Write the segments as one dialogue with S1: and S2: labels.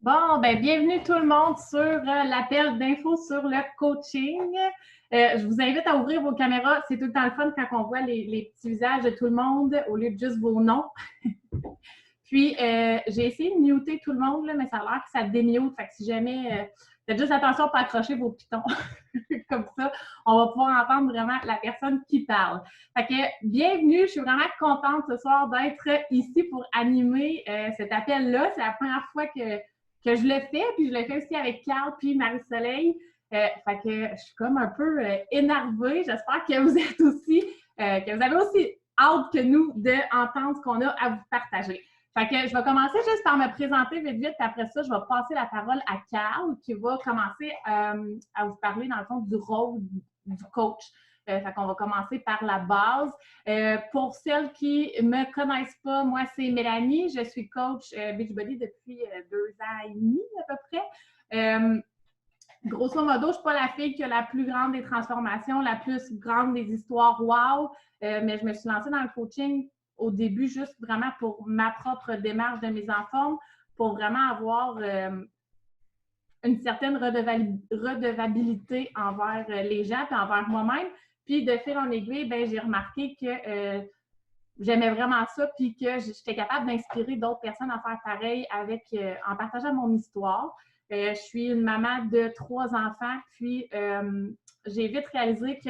S1: Bon, ben bienvenue tout le monde sur l'appel d'infos sur le coaching. Je vous invite à ouvrir vos caméras. C'est tout le temps le fun quand on voit les petits visages de tout le monde au lieu de juste vos noms. Puis, j'ai essayé de muter tout le monde, là, mais ça a l'air que ça démute. Fait que si jamais, faites juste attention à ne pas accrocher vos pitons. Comme ça, on va pouvoir entendre vraiment la personne qui parle. Fait que, bienvenue. Je suis vraiment contente ce soir d'être ici pour animer cet appel-là. C'est la première fois que je le fais, puis je le fais aussi avec Carl puis Marie-Soleil. Fait que je suis comme un peu énervée. J'espère que vous êtes aussi, que vous avez aussi hâte que nous d'entendre ce qu'on a à vous partager. Fait que je vais commencer juste par me présenter vite, puis après ça, je vais passer la parole à Carl qui va commencer à vous parler, dans le fond, du rôle du coach. Fait qu'on va commencer par la base. Pour celles qui ne me connaissent pas, moi, c'est Mélanie. Je suis coach Beachbody depuis 2 ans et demi à peu près. Grosso modo, je ne suis pas la fille qui a la plus grande des transformations, la plus grande des histoires wow, mais je me suis lancée dans le coaching au début juste vraiment pour ma propre démarche de mise en forme, pour vraiment avoir une certaine redevabilité envers les gens et envers moi-même. Puis de fil en aiguille, ben, j'ai remarqué que j'aimais vraiment ça puis que j'étais capable d'inspirer d'autres personnes à faire pareil en partageant mon histoire. Je suis une maman de 3 enfants, puis j'ai vite réalisé que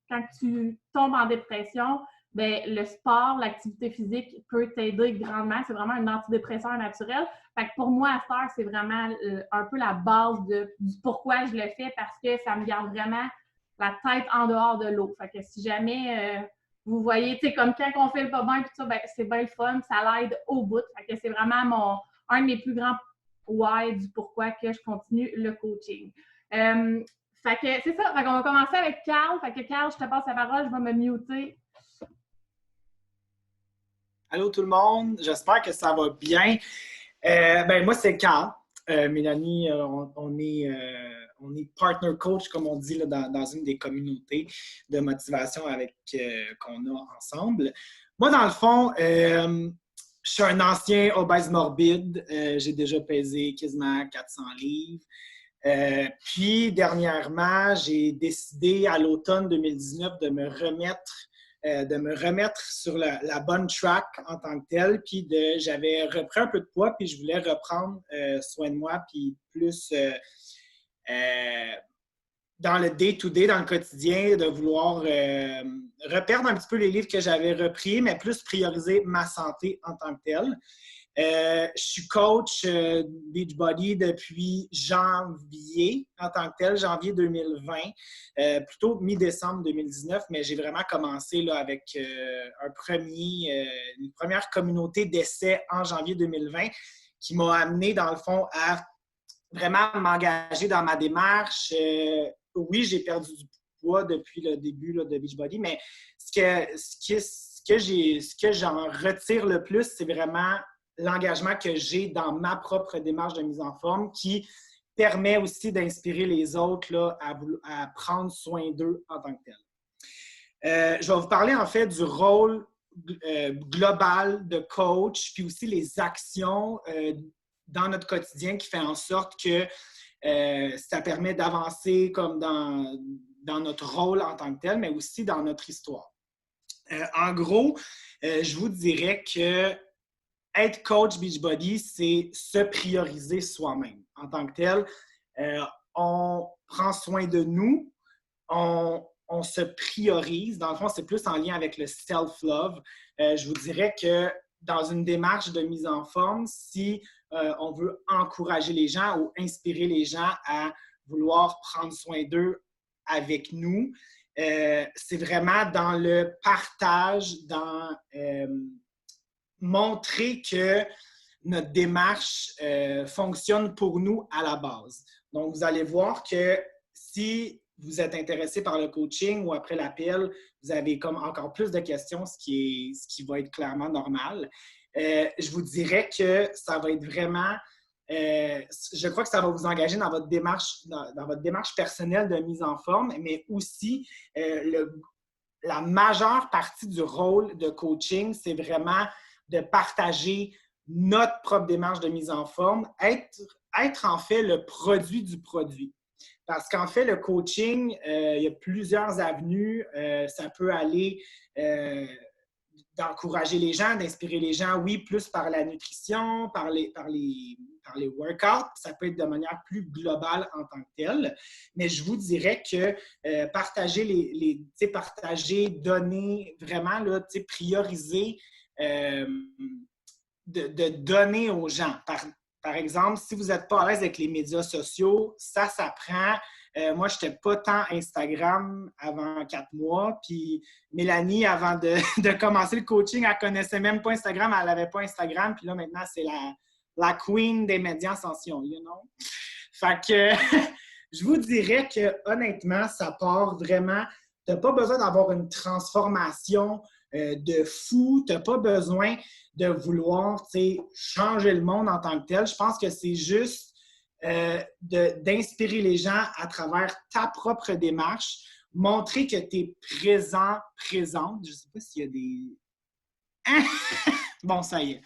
S1: quand tu tombes en dépression, ben, le sport, l'activité physique peut t'aider grandement. C'est vraiment un antidépresseur naturel. Fait que pour moi, à cette heure, c'est vraiment un peu la base du pourquoi je le fais, parce que ça me garde vraiment la tête en dehors de l'eau. Fait que si jamais vous voyez, tu sais, comme quand on fait le pas bien, tout ça, ben, c'est bien le fun, ça l'aide au bout. Fait que c'est vraiment un de mes plus grands why du pourquoi que je continue le coaching. Fait que c'est ça. Fait qu'on va commencer avec Carl. Fait que Carl, je te passe la parole, je vais me muter.
S2: Allô tout le monde, j'espère que ça va bien. Moi, c'est Carl. Mélanie, on est partner coach, comme on dit là, dans une des communautés de motivation qu'on a ensemble. Moi, dans le fond, je suis un ancien obèse morbide. J'ai déjà pesé quasiment 400 livres. Puis, dernièrement, j'ai décidé à l'automne 2019 de me remettre sur la bonne track en tant que telle. Puis j'avais repris un peu de poids, puis je voulais reprendre soin de moi, puis plus dans le day-to-day, dans le quotidien, de vouloir reperdre un petit peu les livres que j'avais repris, mais plus prioriser ma santé en tant que telle. Je suis coach Beachbody depuis janvier en tant que tel, janvier 2020, plutôt mi-décembre 2019, mais j'ai vraiment commencé là, avec une première communauté d'essais en janvier 2020 qui m'a amené, dans le fond, à vraiment m'engager dans ma démarche. Oui, j'ai perdu du poids depuis le début là, de Beachbody, mais ce que j'en retire le plus, c'est vraiment l'engagement que j'ai dans ma propre démarche de mise en forme qui permet aussi d'inspirer les autres là, à prendre soin d'eux en tant que tel. Je vais vous parler en fait du rôle global de coach, puis aussi les actions dans notre quotidien qui fait en sorte que ça permet d'avancer comme dans notre rôle en tant que tel, mais aussi dans notre histoire. En gros, je vous dirais que être coach Beachbody, c'est se prioriser soi-même. En tant que tel, on prend soin de nous, on se priorise. Dans le fond, c'est plus en lien avec le self-love. Je vous dirais que dans une démarche de mise en forme, si on veut encourager les gens ou inspirer les gens à vouloir prendre soin d'eux avec nous, c'est vraiment dans le partage, dans montrer que notre démarche fonctionne pour nous à la base. Donc, vous allez voir que si vous êtes intéressé par le coaching ou après l'appel, vous avez comme encore plus de questions, ce qui va être clairement normal. Je vous dirais que ça va être vraiment... je crois que ça va vous engager dans votre démarche personnelle de mise en forme, mais aussi la majeure partie du rôle de coaching, c'est vraiment de partager notre propre démarche de mise en forme, être être en fait le produit du produit. Parce qu'en fait, le coaching, il y a plusieurs avenues. Ça peut aller d'encourager les gens, d'inspirer les gens, oui, plus par la nutrition, par les workouts. Ça peut être de manière plus globale en tant que telle. Mais je vous dirais que partager, donner, vraiment, là, prioriser, de donner aux gens. Par exemple, si vous n'êtes pas à l'aise avec les médias sociaux, ça s'apprend. Moi, je n'étais pas tant Instagram avant 4 mois. Puis Mélanie, avant de commencer le coaching, elle ne connaissait même pas Instagram. Elle n'avait pas Instagram. Puis là, maintenant, c'est la queen des médias en ascension, you know? Fait que je vous dirais que honnêtement, ça part vraiment. Tu n'as pas besoin d'avoir une transformation de fou. Tu n'as pas besoin de vouloir changer le monde en tant que tel. Je pense que c'est juste d'inspirer les gens à travers ta propre démarche, montrer que tu es présent, présente. Je ne sais pas s'il y a des... Bon, ça y est.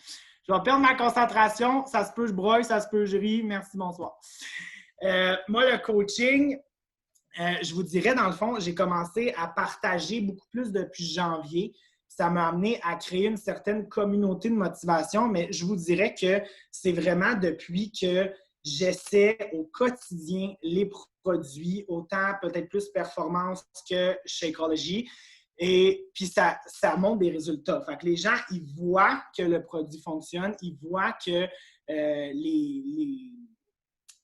S2: Je vais perdre ma concentration. Ça se peut, je broye, ça se peut, je ris. Merci, bonsoir. Moi, le coaching, je vous dirais, dans le fond, j'ai commencé à partager beaucoup plus depuis janvier. Ça m'a amené à créer une certaine communauté de motivation, mais je vous dirais que c'est vraiment depuis que j'essaie au quotidien les produits, autant peut-être plus performance que Shakeology. Et puis, ça montre des résultats. Fait que les gens, ils voient que le produit fonctionne, ils voient que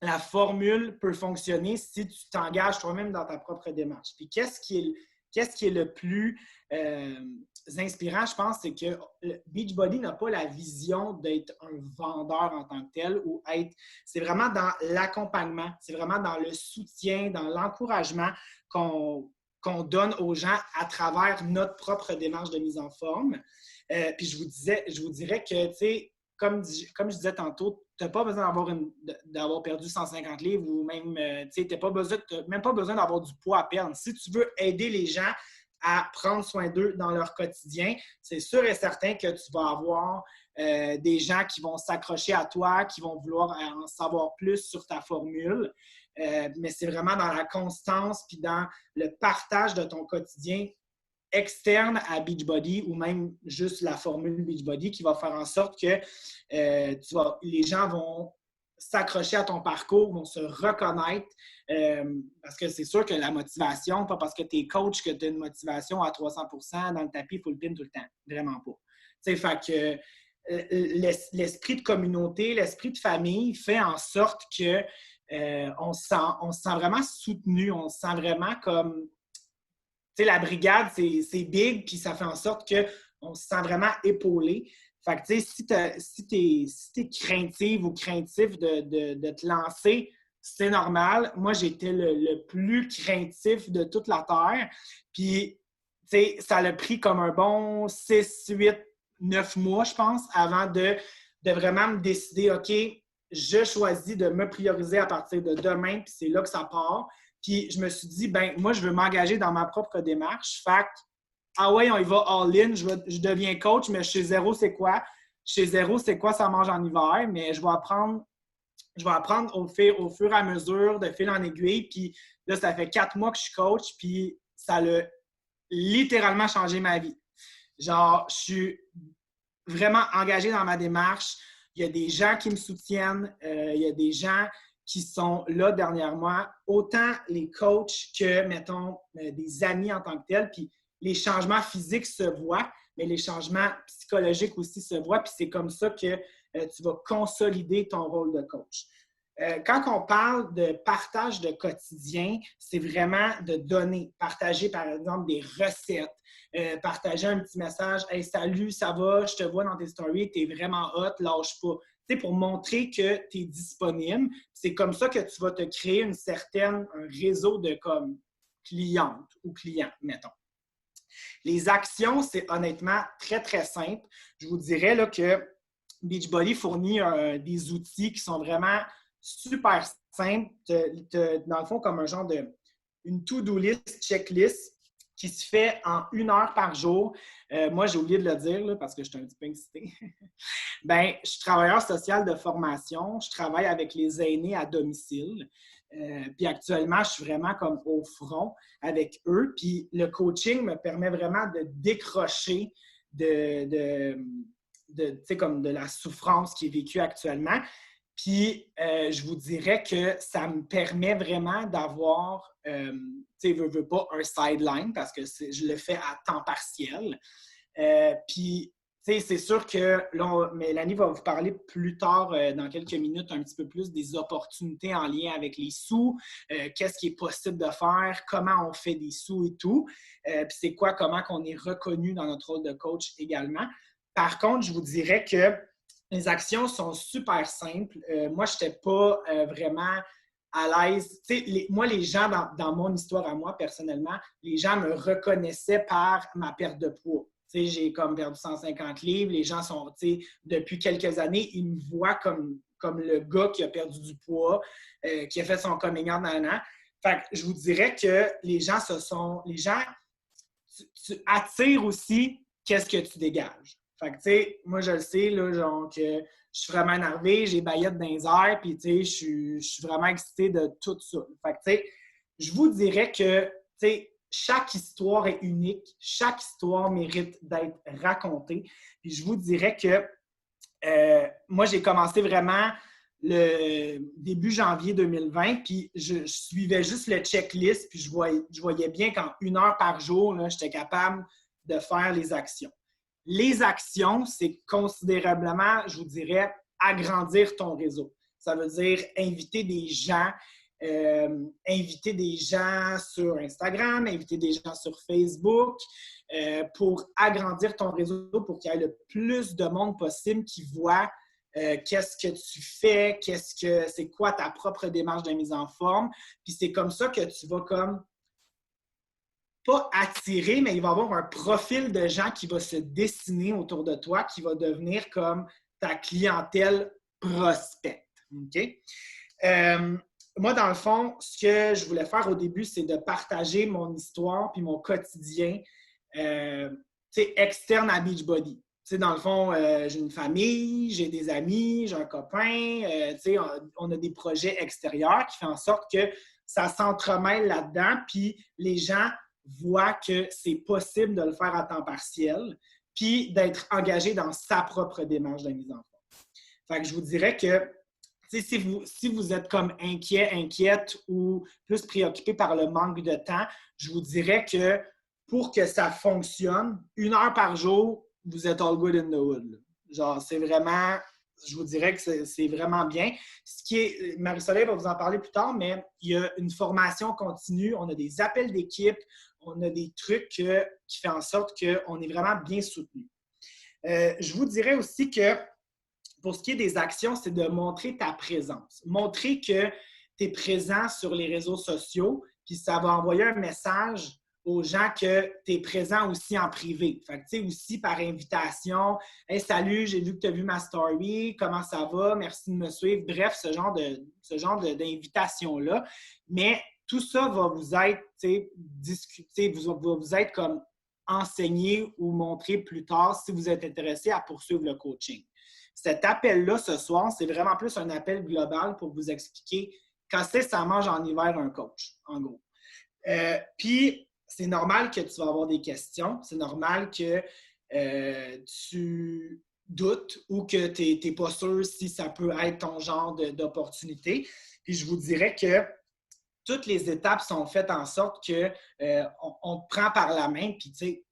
S2: la formule peut fonctionner si tu t'engages toi-même dans ta propre démarche. Puis, qu'est-ce qui est le plus inspirant, je pense, c'est que Beachbody n'a pas la vision d'être un vendeur en tant que tel ou c'est vraiment dans l'accompagnement, c'est vraiment dans le soutien, dans l'encouragement qu'on donne aux gens à travers notre propre démarche de mise en forme. Puis je vous dirais que, tu sais, comme je disais tantôt, tu n'as pas besoin d'avoir perdu 150 livres ou même, tu n'as même pas besoin d'avoir du poids à perdre. Si tu veux aider les gens à prendre soin d'eux dans leur quotidien, c'est sûr et certain que tu vas avoir des gens qui vont s'accrocher à toi, qui vont vouloir en savoir plus sur ta formule. Mais c'est vraiment dans la constance puis dans le partage de ton quotidien externe à Beachbody ou même juste la formule Beachbody qui va faire en sorte que les gens vont s'accrocher à ton parcours, vont se reconnaître parce que c'est sûr que la motivation, pas parce que tu es coach que tu as une motivation à 300% dans le tapis full pin tout le temps. Vraiment pas. Tu sais, fait que l'esprit de communauté, l'esprit de famille fait en sorte que on se sent vraiment soutenu, on se sent vraiment comme... Tu sais, la brigade, c'est big, puis ça fait en sorte qu'on se sent vraiment épaulé. Fait que, tu sais, si t'es craintive ou craintif de te lancer, c'est normal. Moi, j'étais le plus craintif de toute la Terre. Puis, tu sais, ça l'a pris comme un bon 6, 8, 9 mois, je pense, avant de vraiment me décider, OK, je choisis de me prioriser à partir de demain, puis c'est là que ça part. Puis je me suis dit, ben moi, je veux m'engager dans ma propre démarche. Fait que, ah ouais, on y va all-in, je deviens coach, mais chez Zéro, c'est quoi? Chez Zéro, c'est quoi ça mange en hiver? Mais je vais apprendre au fur et à mesure, de fil en aiguille. Puis là, ça fait 4 mois que je suis coach, puis ça a littéralement changé ma vie. Genre, je suis vraiment engagé dans ma démarche. Il y a des gens qui me soutiennent. Il y a des gens qui sont là dernièrement, autant les coachs que, mettons, des amis en tant que tels. Puis les changements physiques se voient, mais les changements psychologiques aussi se voient. Puis c'est comme ça que tu vas consolider ton rôle de coach. Quand on parle de partage de quotidien, c'est vraiment de donner, partager par exemple des recettes, partager un petit message « Hey, salut, ça va, je te vois dans tes stories, t'es vraiment hot, lâche pas ». Tu sais, pour montrer que tu es disponible. C'est comme ça que tu vas te créer un réseau de comme clientes ou clients, mettons. Les actions, c'est honnêtement très, très simple. Je vous dirais là, que Beachbody fournit des outils qui sont vraiment super simples. Dans le fond, comme un genre une to-do list, checklist qui se fait en 1 heure par jour. Moi, j'ai oublié de le dire là, parce que je suis un petit peu excitée. Bien, je suis travailleur social de formation. Je travaille avec les aînés à domicile. Puis actuellement, je suis vraiment comme au front avec eux. Puis le coaching me permet vraiment de décrocher comme de la souffrance qui est vécue actuellement. Puis, je vous dirais que ça me permet vraiment d'avoir, tu sais, veux pas, un sideline parce que je le fais à temps partiel. Puis, tu sais, c'est sûr que là, Mélanie va vous parler plus tard, dans quelques minutes, un petit peu plus des opportunités en lien avec les sous, qu'est-ce qui est possible de faire, comment on fait des sous et tout. Puis, c'est quoi, comment on est reconnu dans notre rôle de coach également. Par contre, je vous dirais que les actions sont super simples. Moi, je n'étais pas vraiment à l'aise. Moi, les gens, dans mon histoire à moi, personnellement, les gens me reconnaissaient par ma perte de poids. J'ai comme perdu 150 livres. Les gens sont, depuis quelques années, ils me voient comme le gars qui a perdu du poids, qui a fait son coming out dans un an. Fait que je vous dirais que les gens, tu attires aussi qu'est-ce que tu dégages. Fait que, tu sais, moi, je le sais, là, genre, que je suis vraiment énervé, j'ai baillettes dans les airs, puis, tu sais, je suis vraiment excité de tout ça. Fait que, tu sais, je vous dirais que, tu sais, chaque histoire est unique, chaque histoire mérite d'être racontée. Puis, je vous dirais que moi, j'ai commencé vraiment le début janvier 2020, puis je suivais juste le checklist, puis je voyais bien qu'en 1 heure par jour, j'étais capable de faire les actions. Les actions, c'est considérablement, je vous dirais, agrandir ton réseau. Ça veut dire inviter des gens sur Instagram, inviter des gens sur Facebook pour agrandir ton réseau, pour qu'il y ait le plus de monde possible qui voit qu'est-ce que tu fais, c'est quoi ta propre démarche de mise en forme. Puis c'est comme ça que tu vas comme pas attirer, mais il va y avoir un profil de gens qui va se dessiner autour de toi, qui va devenir comme ta clientèle prospecte. OK? Moi, dans le fond, ce que je voulais faire au début, c'est de partager mon histoire puis mon quotidien externe à Beachbody. Dans le fond, j'ai une famille, j'ai des amis, j'ai un copain, on a des projets extérieurs qui font en sorte que ça s'entremêle là-dedans, puis les gens voient que c'est possible de le faire à temps partiel, puis d'être engagé dans sa propre démarche de mise en forme. Fait que je vous dirais que si vous êtes comme inquiète ou plus préoccupé par le manque de temps, je vous dirais que pour que ça fonctionne, 1 heure par jour, vous êtes all good in the wood. Genre, c'est vraiment, je vous dirais que c'est vraiment bien. Ce qui est, Marie-Soleil va vous en parler plus tard, mais il y a une formation continue, on a des appels d'équipe, on a des trucs qui font en sorte qu'on est vraiment bien soutenu. Je vous dirais aussi que pour ce qui est des actions, c'est de montrer ta présence. Montrer que tu es présent sur les réseaux sociaux, puis ça va envoyer un message aux gens que tu es présent aussi en privé. Fait que, tu sais, aussi par invitation. « Hey, salut, j'ai vu que tu as vu ma story. Comment ça va? Merci de me suivre. » Bref, ce genre d'invitation-là. Mais tout ça va vous être, tu sais, discuté, va vous être comme enseigné ou montré plus tard si vous êtes intéressé à poursuivre le coaching. Cet appel-là, ce soir, c'est vraiment plus un appel global pour vous expliquer quand c'est ça mange en hiver un coach, en gros. Puis, c'est normal que tu vas avoir des questions. C'est normal que tu doutes ou que tu n'es pas sûr si ça peut être ton genre d'opportunité. Puis, je vous dirais que toutes les étapes sont faites en sorte qu'on te prend par la main, puis, tu sais,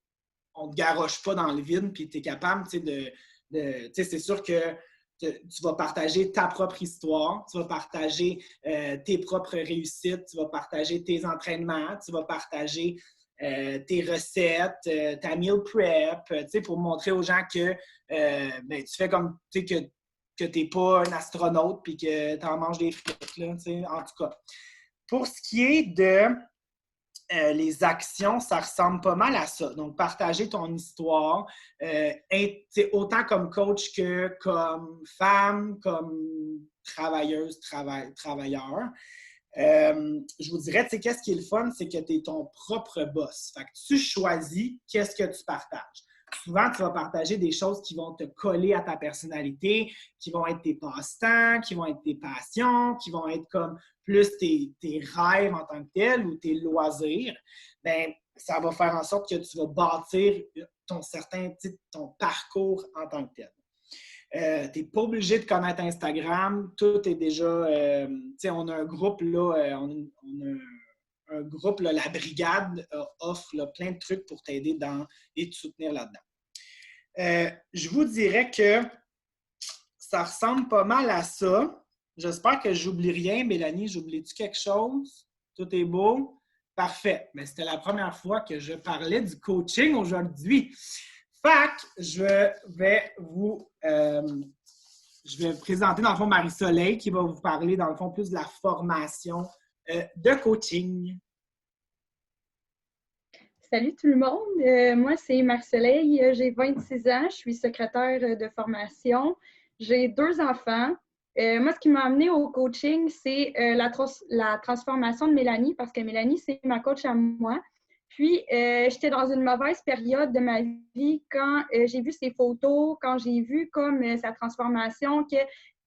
S2: on ne te garoche pas dans le vide, puis tu es capable, tu sais, c'est sûr que tu vas partager ta propre histoire, tu vas partager tes propres réussites, tu vas partager tes entraînements, tu vas partager tes recettes, ta meal prep, pour montrer aux gens que tu fais comme, que tu n'es pas un astronaute puis que tu en manges des frites, là, en tout cas. Pour ce qui est de les actions, ça ressemble pas mal à ça. Donc, partager ton histoire, autant comme coach que comme femme, comme travailleuse, travailleur. Je vous dirais, tu sais, qu'est-ce qui est le fun, c'est que tu es ton propre boss. Fait que tu choisis qu'est-ce que tu partages. Souvent, tu vas partager des choses qui vont te coller à ta personnalité, qui vont être tes passe-temps, qui vont être tes passions, qui vont être comme plus tes rêves en tant que tels ou tes loisirs. Bien, ça va faire en sorte que tu vas bâtir ton parcours en tant que tel. Tu n'es pas obligé de connaître Instagram. Tout est déjà... tu sais, on a un groupe, là, un groupe, là, la Brigade, offre là, plein de trucs pour t'aider et te soutenir là-dedans. Je vous dirais que ça ressemble pas mal à ça. J'espère que j'oublie rien. Mélanie, j'oublie-tu quelque chose? Tout est beau? Parfait. Mais c'était la première fois que je parlais du coaching aujourd'hui. Fait que je vais présenter dans le fond Marie-Soleil qui va vous parler dans le fond plus de la formation de coaching.
S3: Salut tout le monde, moi c'est Marie-Soleil, j'ai 26 ans, je suis secrétaire de formation, j'ai 2 enfants. Moi, ce qui m'a amenée au coaching, c'est la transformation de Mélanie, parce que Mélanie, c'est ma coach à moi. Puis, j'étais dans une mauvaise période de ma vie quand j'ai vu ses photos, quand j'ai vu comme sa transformation, que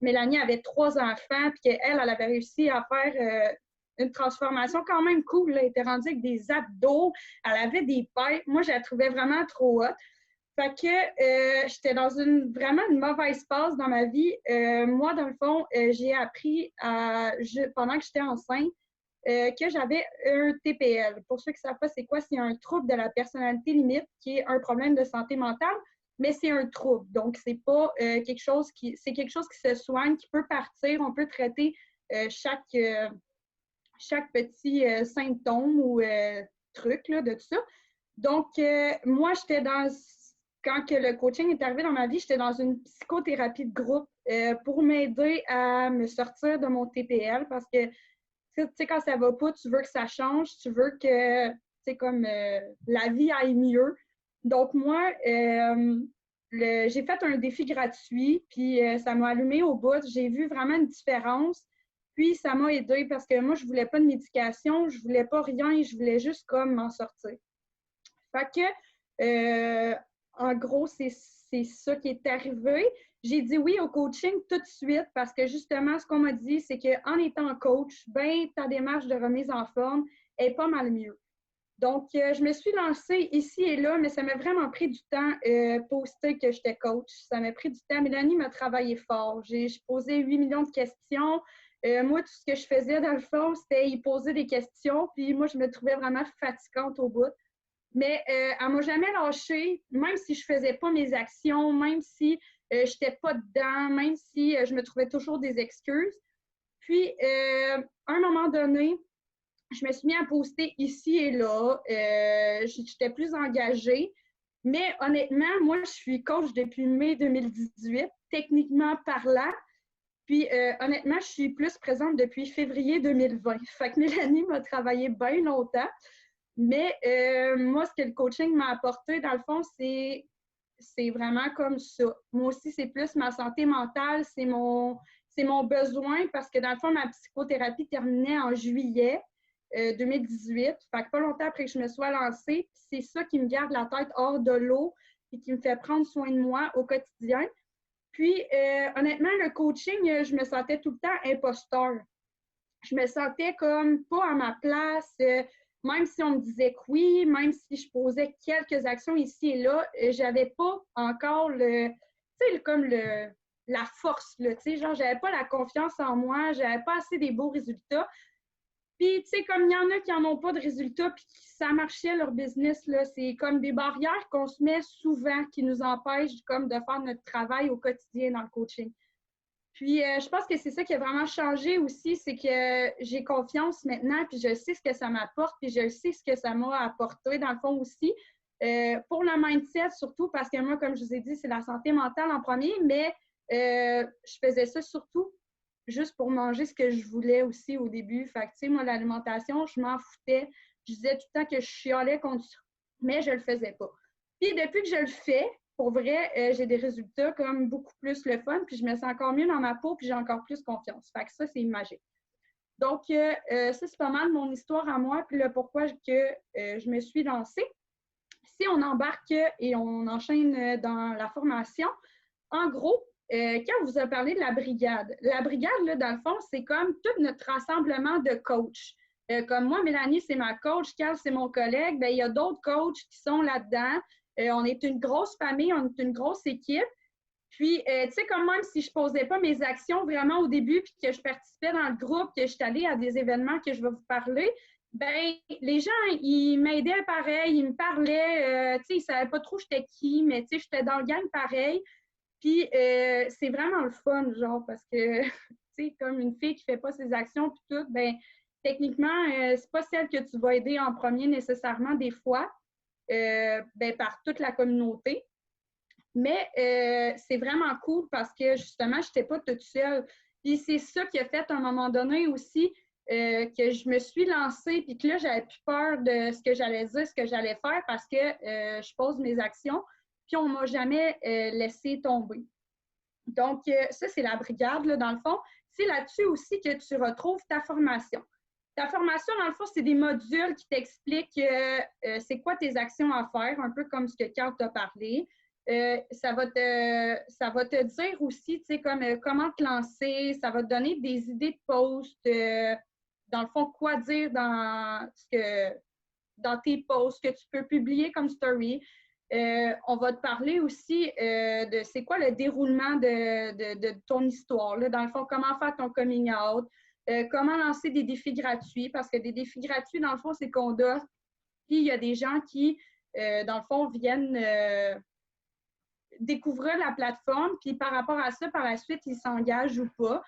S3: Mélanie avait 3 enfants, puis qu'elle avait réussi à faire une transformation quand même cool. Elle était rendue avec des abdos, elle avait des pêches. Moi, je la trouvais vraiment trop hot. Fait que j'étais dans vraiment une mauvaise passe dans ma vie. Moi, dans le fond, j'ai appris pendant que j'étais enceinte que j'avais un TPL. Pour ceux qui ne savent pas c'est quoi, c'est un trouble de la personnalité limite qui est un problème de santé mentale, mais c'est un trouble. Donc, c'est pas quelque chose qui se soigne, qui peut partir. On peut traiter chaque petit symptôme ou truc là, de tout ça. Donc, moi, quand que le coaching est arrivé dans ma vie, j'étais dans une psychothérapie de groupe pour m'aider à me sortir de mon TPL parce que, tu sais, quand ça va pas, tu veux que ça change, tu veux que, tu sais, comme la vie aille mieux. Donc, moi, j'ai fait un défi gratuit, puis ça m'a allumé au bout. J'ai vu vraiment une différence. Puis, ça m'a aidée parce que moi, je voulais pas de médication, je voulais pas rien, je voulais juste comme m'en sortir. Fait que, en gros, c'est ça qui est arrivé. J'ai dit oui au coaching tout de suite parce que justement, ce qu'on m'a dit, c'est qu'en étant coach, ben, ta démarche de remise en forme est pas mal mieux. Donc, je me suis lancée ici et là, mais ça m'a vraiment pris du temps poster que j'étais coach. Ça m'a pris du temps. Mélanie m'a travaillé fort. J'ai posé 8 millions de questions. Moi, tout ce que je faisais, dans le fond, c'était y poser des questions. Puis moi, je me trouvais vraiment fatigante au bout. Mais elle ne m'a jamais lâchée, même si je ne faisais pas mes actions, même si je n'étais pas dedans, même si je me trouvais toujours des excuses. Puis, à un moment donné, je me suis mis à poster ici et là. J'étais plus engagée. Mais honnêtement, moi, je suis coach depuis mai 2018, techniquement parlant. Puis, honnêtement, je suis plus présente depuis février 2020. Fait que Mélanie m'a travaillé bien longtemps. Mais moi, ce que le coaching m'a apporté, dans le fond, c'est vraiment comme ça. Moi aussi, c'est plus ma santé mentale, c'est mon besoin parce que, dans le fond, ma psychothérapie terminait en juillet 2018. Fait que pas longtemps après que je me sois lancée, c'est ça qui me garde la tête hors de l'eau et qui me fait prendre soin de moi au quotidien. Puis, honnêtement, le coaching, je me sentais tout le temps imposteur. Je me sentais comme pas à ma place. Même si on me disait que oui, même si je posais quelques actions ici et là, j'avais pas encore la force, là, tu sais, genre, j'avais pas la confiance en moi, j'avais pas assez des beaux résultats. Puis, tu sais, comme il y en a qui n'en ont pas de résultats puis qui ça marchait leur business, là, c'est comme des barrières qu'on se met souvent qui nous empêchent comme de faire notre travail au quotidien dans le coaching. Puis, je pense que c'est ça qui a vraiment changé aussi, c'est que j'ai confiance maintenant, puis je sais ce que ça m'apporte, puis je sais ce que ça m'a apporté, dans le fond aussi. Pour le mindset, surtout, parce que moi, comme je vous ai dit, c'est la santé mentale en premier, mais je faisais ça surtout juste pour manger ce que je voulais aussi au début. Fait que, tu sais, moi, l'alimentation, je m'en foutais. Je disais tout le temps que je chialais contre ça, mais je le faisais pas. Puis, depuis que je le fais, pour vrai, j'ai des résultats comme beaucoup plus le fun, puis je me sens encore mieux dans ma peau, puis j'ai encore plus confiance. Fait que ça, c'est magique. Donc, ça, c'est pas mal mon histoire à moi, puis le pourquoi que je me suis lancée. Si on embarque et on enchaîne dans la formation, en gros, quand on vous a parlé de la brigade, là, dans le fond, c'est comme tout notre rassemblement de coachs. Comme moi, Mélanie, c'est ma coach, Carl, c'est mon collègue, bien, il y a d'autres coachs qui sont là-dedans. On est une grosse famille, on est une grosse équipe. Puis, tu sais, comme même si je ne posais pas mes actions vraiment au début, puis que je participais dans le groupe, que je suis allée à des événements que je vais vous parler, ben les gens, ils m'aidaient pareil, ils me parlaient, tu sais, ils ne savaient pas trop j'étais qui, mais tu sais, j'étais dans le gang pareil. Puis, c'est vraiment le fun, genre, parce que, tu sais, comme une fille qui ne fait pas ses actions, puis tout, ben techniquement, c'est pas celle que tu vas aider en premier nécessairement des fois, ben, par toute la communauté. Mais c'est vraiment cool parce que justement, je n'étais pas toute seule. Puis c'est ça qui a fait à un moment donné aussi que je me suis lancée, puis que là, j'avais plus peur de ce que j'allais dire, ce que j'allais faire parce que je pose mes actions, puis on ne m'a jamais laissé tomber. Donc, ça, c'est la brigade, là, dans le fond. C'est là-dessus aussi que tu retrouves ta formation. Ta formation, dans le fond, c'est des modules qui t'expliquent c'est quoi tes actions à faire, un peu comme ce que Carl t'a parlé. Ça va te dire aussi, tu sais, comme comment te lancer, ça va te donner des idées de posts, dans le fond, quoi dire dans tes posts que tu peux publier comme story. On va te parler aussi de c'est quoi le déroulement de ton histoire, là. Dans le fond, comment faire ton coming out, comment lancer des défis gratuits, parce que des défis gratuits, dans le fond, c'est qu'on offre. Puis il y a des gens qui, dans le fond, viennent découvrir la plateforme, puis par rapport à ça, par la suite, ils s'engagent ou pas.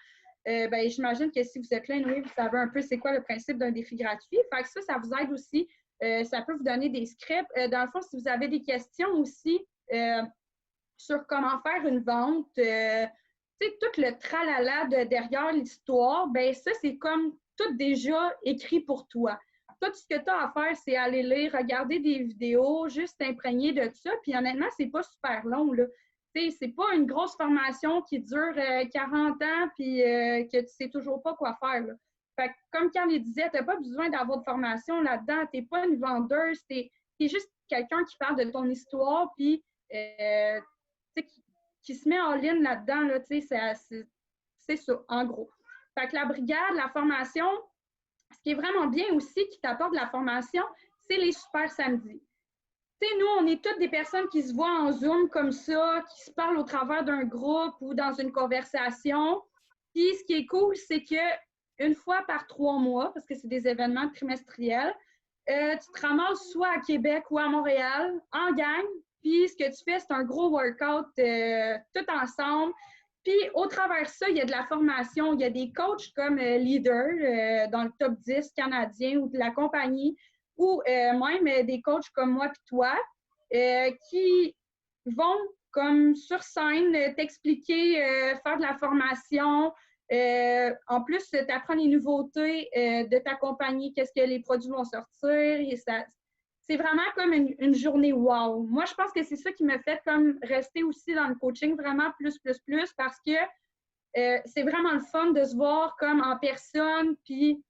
S3: Ben, j'imagine que si vous êtes là, oui, vous savez un peu c'est quoi le principe d'un défi gratuit. Fait que ça vous aide aussi. Ça peut vous donner des scripts. Dans le fond, si vous avez des questions aussi sur comment faire une vente, tu sais, tout le tralala derrière l'histoire, ben ça, c'est comme tout déjà écrit pour toi. Tout ce que tu as à faire, c'est aller lire, regarder des vidéos, juste t'imprégner de ça. Puis honnêtement, c'est pas super long, là. Tu sais, c'est pas une grosse formation qui dure 40 ans puis que tu sais toujours pas quoi faire, là. Fait que, comme Carl le disait, tu n'as pas besoin d'avoir de formation là-dedans. Tu n'es pas une vendeuse, tu es juste quelqu'un qui parle de ton histoire puis qui se met en ligne là-dedans, là, tu sais, c'est ça, en gros. Fait que la brigade, la formation, ce qui est vraiment bien aussi, qui t'apporte de la formation, c'est les super samedis. Tu sais, nous, on est toutes des personnes qui se voient en Zoom comme ça, qui se parlent au travers d'un groupe ou dans une conversation. Puis, ce qui est cool, c'est que une fois par 3 mois, parce que c'est des événements trimestriels, tu te ramasses soit à Québec ou à Montréal en gang. Puis, ce que tu fais, c'est un gros workout tout ensemble. Puis, au travers de ça, il y a de la formation. Il y a des coachs comme leader dans le top 10 canadien ou de la compagnie, ou même des coachs comme moi et toi qui vont, comme sur scène, t'expliquer, faire de la formation. En plus, tu apprends les nouveautés de ta compagnie, qu'est-ce que les produits vont sortir. Et c'est vraiment comme une journée wow. Moi, je pense que c'est ça qui me fait comme rester aussi dans le coaching vraiment plus, parce que c'est vraiment le fun de se voir comme en personne, puis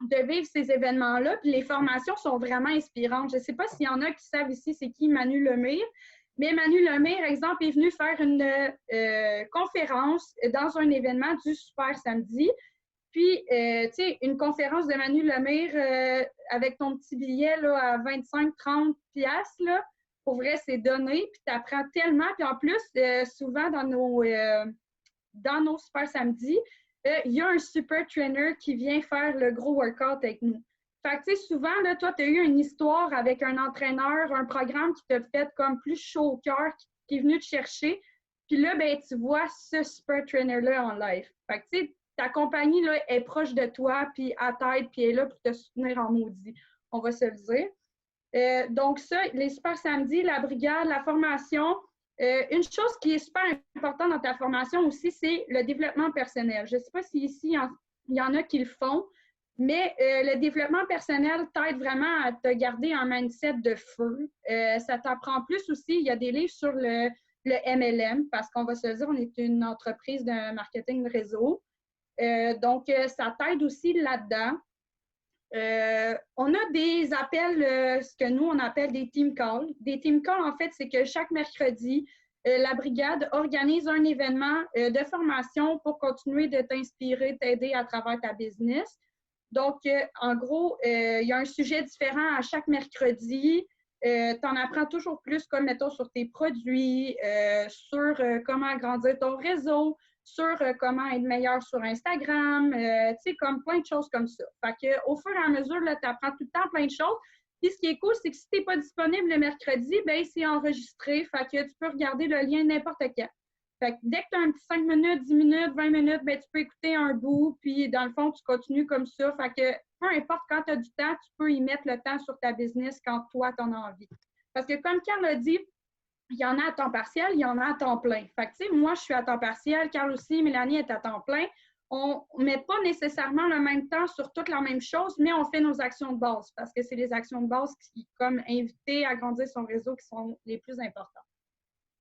S3: de vivre ces événements-là. Puis les formations sont vraiment inspirantes. Je ne sais pas s'il y en a qui savent ici c'est qui Manu Lemire, mais Manu Lemire, exemple, est venu faire une conférence dans un événement du Super Samedi. Puis, tu sais, une conférence de Manu Lemire avec ton petit billet là, à 25-30 piastres, là, pour vrai, c'est donné. Puis, tu apprends tellement. Puis, en plus, souvent dans nos Super Samedis, il y a un super trainer qui vient faire le gros workout avec nous. Fait que, tu sais, souvent, là, toi, tu as eu une histoire avec un entraîneur, un programme qui t'a fait comme plus chaud au cœur, qui est venu te chercher. Puis là, ben, tu vois ce super trainer-là en live. Fait que, tu sais, ta compagnie là, est proche de toi, puis à t'aide, puis est là pour te soutenir en maudit. On va se le dire. Donc ça, les super samedis, la brigade, la formation. Une chose qui est super importante dans ta formation aussi, c'est le développement personnel. Je ne sais pas si ici, il y en a qui le font, mais le développement personnel t'aide vraiment à te garder un mindset de feu. Ça t'apprend plus aussi. Il y a des livres sur le MLM, parce qu'on va se le dire, on est une entreprise de marketing de réseau. Donc, ça t'aide aussi là-dedans. On a des appels, ce que nous, on appelle des team calls. Des team calls, en fait, c'est que chaque mercredi, la brigade organise un événement de formation pour continuer de t'inspirer, t'aider à travers ta business. Donc, en gros, il y a un sujet différent à chaque mercredi. Tu en apprends toujours plus, comme mettons, sur tes produits, sur comment agrandir ton réseau, sur comment être meilleur sur Instagram, tu sais, comme plein de choses comme ça. Fait que, au fur et à mesure, tu apprends tout le temps plein de choses. Puis ce qui est cool, c'est que si tu n'es pas disponible le mercredi, bien, c'est enregistré. Fait que tu peux regarder le lien n'importe quand. Fait que dès que tu as un petit 5 minutes, 10 minutes, 20 minutes, bien, tu peux écouter un bout, puis dans le fond, tu continues comme ça. Fait que peu importe quand tu as du temps, tu peux y mettre le temps sur ta business quand toi, tu en as envie. Parce que comme Carl l'a dit, il y en a à temps partiel, il y en a à temps plein. Fait que, tu sais, moi, je suis à temps partiel, Carl aussi, Mélanie est à temps plein. On ne met pas nécessairement le même temps sur toute la même chose, mais on fait nos actions de base parce que c'est les actions de base qui, comme inviter à grandir son réseau, qui sont les plus importantes.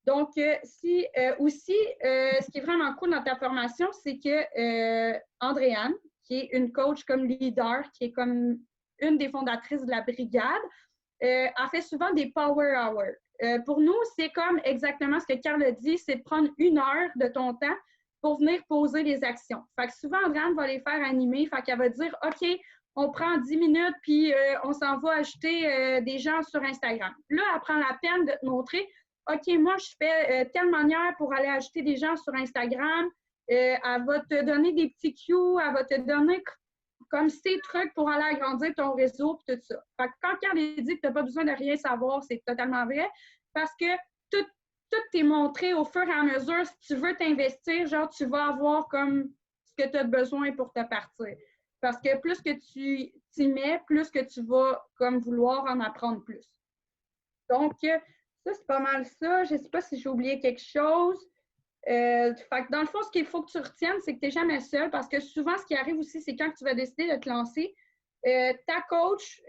S3: Donc, aussi, ce qui est vraiment cool dans ta formation, c'est que Andréane, qui est une coach comme leader, qui est comme une des fondatrices de la brigade, a fait souvent des power hours. Pour nous, c'est comme exactement ce que Carl a dit, c'est de prendre 1 heure de ton temps pour venir poser les actions. Fait que souvent, Andréane va les faire animer, fait qu'elle va dire, OK, on prend 10 minutes, puis on s'en va ajouter des gens sur Instagram. Là, elle prend la peine de te montrer, OK, moi, je fais telle manière pour aller ajouter des gens sur Instagram. Elle va te donner des petits cues, elle va te donner comme ces trucs pour aller agrandir ton réseau et tout ça. Fait que quand Carl dit que tu n'as pas besoin de rien savoir, c'est totalement vrai parce que tout t'est montré au fur et à mesure. Si tu veux t'investir, genre, tu vas avoir comme ce que tu as besoin pour te partir. Parce que plus que tu t'y mets, plus que tu vas comme vouloir en apprendre plus. Donc, ça, c'est pas mal ça. Je ne sais pas si j'ai oublié quelque chose. Fait que dans le fond, ce qu'il faut que tu retiennes, c'est que tu n'es jamais seul parce que souvent, ce qui arrive aussi, c'est quand tu vas décider de te lancer, ta coach,